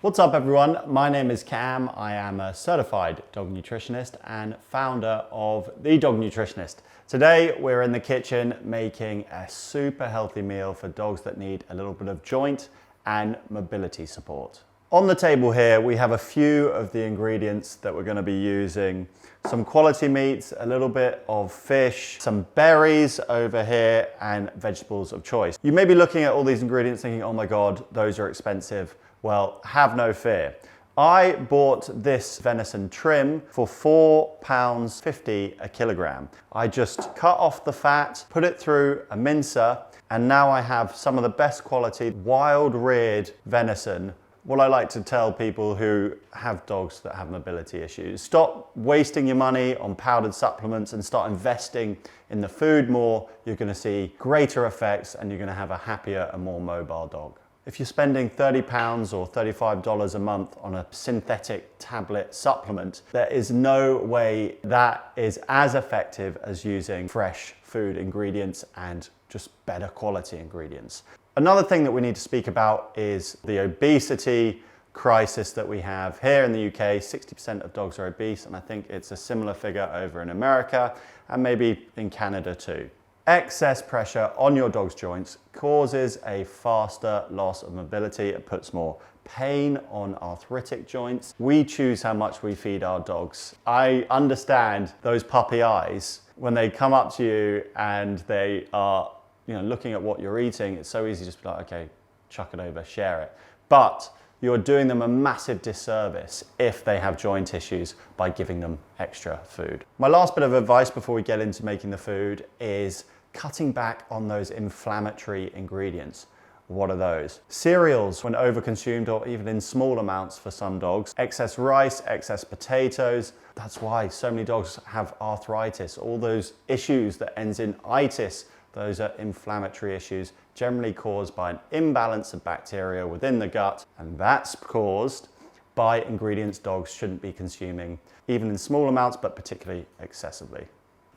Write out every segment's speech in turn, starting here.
What's up everyone? My name is Cam. I am a certified dog nutritionist and founder of The Dog Nutritionist. Today we're in the kitchen making a super healthy meal for dogs that need a little bit of joint and mobility support. On the table here we have a few of the ingredients that we're going to be using. Some quality meats, a little bit of fish, some berries over here and vegetables of choice. You may be looking at all these ingredients thinking, oh my god, those are expensive. Well, have no fear. I bought this venison trim for £4.50 a kilogram. I just cut off the fat, put it through a mincer, and now I have some of the best quality wild reared venison. What I like to tell people who have dogs that have mobility issues, stop wasting your money on powdered supplements and start investing in the food more. You're going to see greater effects and you're going to have a happier and more mobile dog. If you're spending £30 or $35 a month on a synthetic tablet supplement, there is no way that is as effective as using fresh food ingredients and just better quality ingredients. Another thing that we need to speak about is the obesity crisis that we have here in the UK. 60% of dogs are obese, and I think it's a similar figure over in America and maybe in Canada too. Excess pressure on your dog's joints causes a faster loss of mobility. It puts more pain on arthritic joints. We choose how much we feed our dogs. I understand those puppy eyes when they come up to you and they are looking at what you're eating. It's so easy just to be like, okay, chuck it over, share it. But you're doing them a massive disservice if they have joint issues by giving them extra food. My last bit of advice before we get into making the food is cutting back on those inflammatory ingredients. What are those? Cereals, when overconsumed or even in small amounts for some dogs. Excess rice, excess potatoes. That's why so many dogs have arthritis. All those issues that ends in itis, those are inflammatory issues generally caused by an imbalance of bacteria within the gut, and that's caused by ingredients dogs shouldn't be consuming, even in small amounts, but particularly excessively.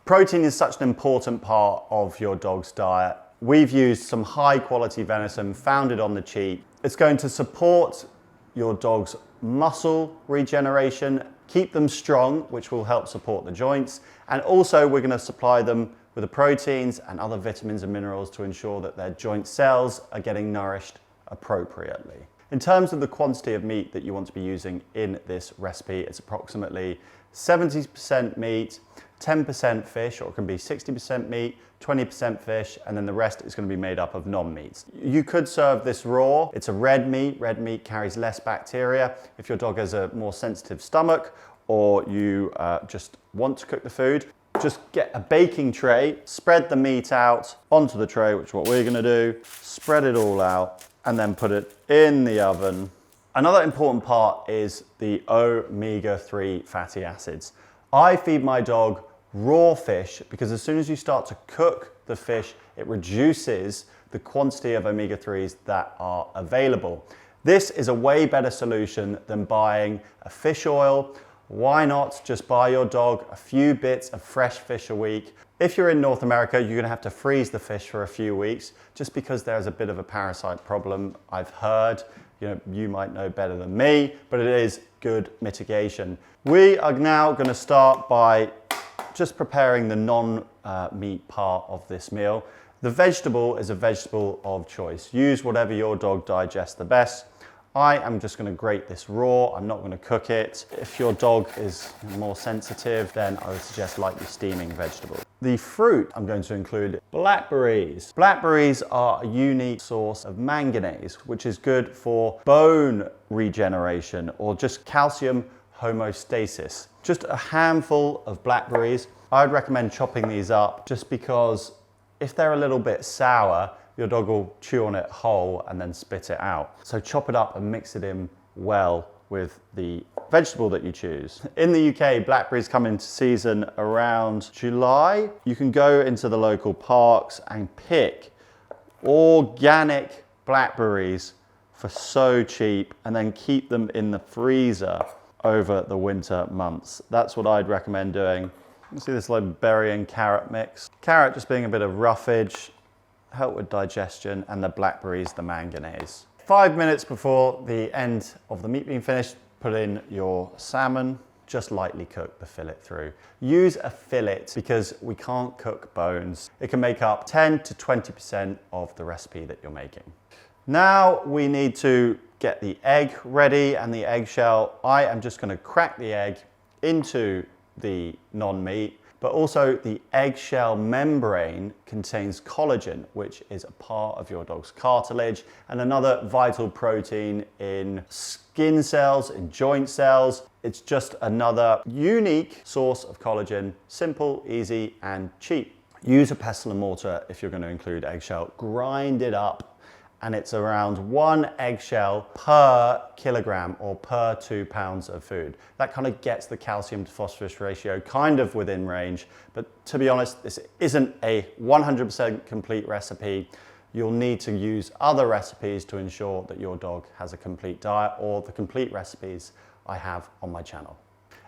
Protein is such an important part of your dog's diet. We've used some high quality venison, found it on the cheap. It's going to support your dog's muscle regeneration, keep them strong, which will help support the joints, and also we're going to supply them with the proteins and other vitamins and minerals to ensure that their joint cells are getting nourished appropriately. In terms of the quantity of meat that you want to be using in this recipe, it's approximately 70% meat, 10% fish, or it can be 60% meat, 20% fish, and then the rest is going to be made up of non-meats. You could serve this raw. It's a red meat. Red meat carries less bacteria. If your dog has a more sensitive stomach or you just want to cook the food, just get a baking tray, spread the meat out onto the tray, which is what we're going to do, spread it all out, and then put it in the oven. Another important part is the omega-3 fatty acids. I feed my dog raw fish because as soon as you start to cook the fish, it reduces the quantity of omega-3s that are available. This is a way better solution than buying a fish oil. Why not just buy your dog a few bits of fresh fish a week? If you're in North America, you're going to have to freeze the fish for a few weeks just because there's a bit of a parasite problem, I've heard. You might know better than me, but it is good mitigation. We are now going to start by just preparing the non-meat part of this meal. The vegetable is a vegetable of choice. Use whatever your dog digests the best. I am just going to grate this raw. I'm not going to cook it. If your dog is more sensitive, then I would suggest lightly steaming vegetables. The fruit I'm going to include blackberries. Blackberries are a unique source of manganese, which is good for bone regeneration or just calcium homeostasis. Just a handful of blackberries. I'd recommend chopping these up just because if they're a little bit sour, your dog will chew on it whole and then spit it out. So chop it up and mix it in well with the vegetable that you choose. In the UK, blackberries come into season around July. You can go into the local parks and pick organic blackberries for so cheap and then keep them in the freezer over the winter months. That's what I'd recommend doing. You see this like berry and carrot mix. Carrot just being a bit of roughage, help with digestion, and the blackberries, the manganese. 5 minutes before the end of the meat being finished, put in your salmon. Just lightly cook the fillet through. Use a fillet because we can't cook bones. It can make up 10 to 20% of the recipe that you're making. Now we need to get the egg ready and the eggshell. I am just going to crack the egg into the non-meat, but also the eggshell membrane contains collagen, which is a part of your dog's cartilage and another vital protein in skin cells, in joint cells. It's just another unique source of collagen, simple, easy, and cheap. Use a pestle and mortar if you're going to include eggshell. Grind it up, and it's around 1 eggshell per kilogram or per 2 pounds of food. That kind of gets the calcium to phosphorus ratio kind of within range, but to be honest, this isn't a 100% complete recipe. You'll need to use other recipes to ensure that your dog has a complete diet, or the complete recipes I have on my channel.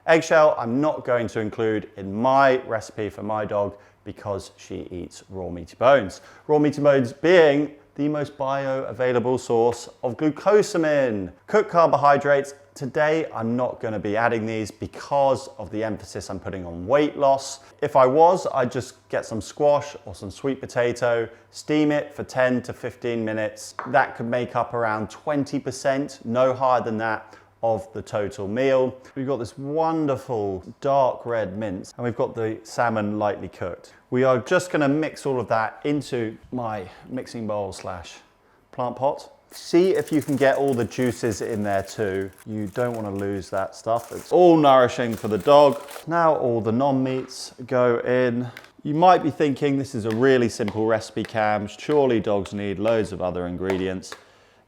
Eggshell I'm not going to include in my recipe for my dog because she eats raw meaty bones. Raw meaty bones being the most bioavailable source of glucosamine. Cooked carbohydrates, today I'm not going to be adding these because of the emphasis I'm putting on weight loss. If I was, I'd just get some squash or some sweet potato, steam it for 10 to 15 minutes. That could make up around 20%, no higher than that, of the total meal. We've got this wonderful dark red mince, and we've got the salmon lightly cooked. We are just going to mix all of that into my mixing bowl / plant pot. See if you can get all the juices in there too. You don't want to lose that stuff. It's all nourishing for the dog. Now all the non-meats go in. You might be thinking this is a really simple recipe, Cam. Surely dogs need loads of other ingredients.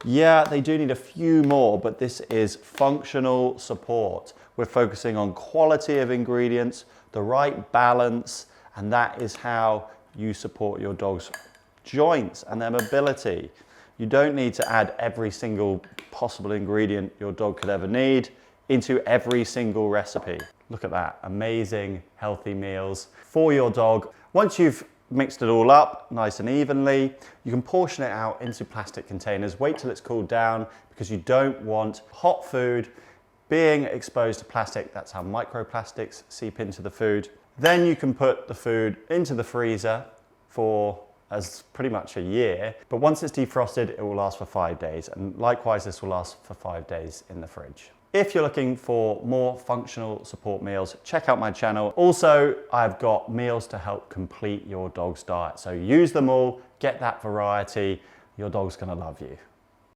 Yeah, they do need a few more, but this is functional support. We're focusing on quality of ingredients, the right balance, and that is how you support your dog's joints and their mobility. You don't need to add every single possible ingredient your dog could ever need into every single recipe. Look at that, amazing healthy meals for your dog. Once you've mixed it all up nice and evenly, you can portion it out into plastic containers. Wait till it's cooled down because you don't want hot food being exposed to plastic. That's how microplastics seep into the food. Then you can put the food into the freezer for as pretty much a year, but once it's defrosted, it will last for 5 days, and likewise this will last for 5 days in the fridge. If you're looking for more functional support meals, check out my channel. Also, I've got meals to help complete your dog's diet. So use them all, get that variety. Your dog's gonna love you.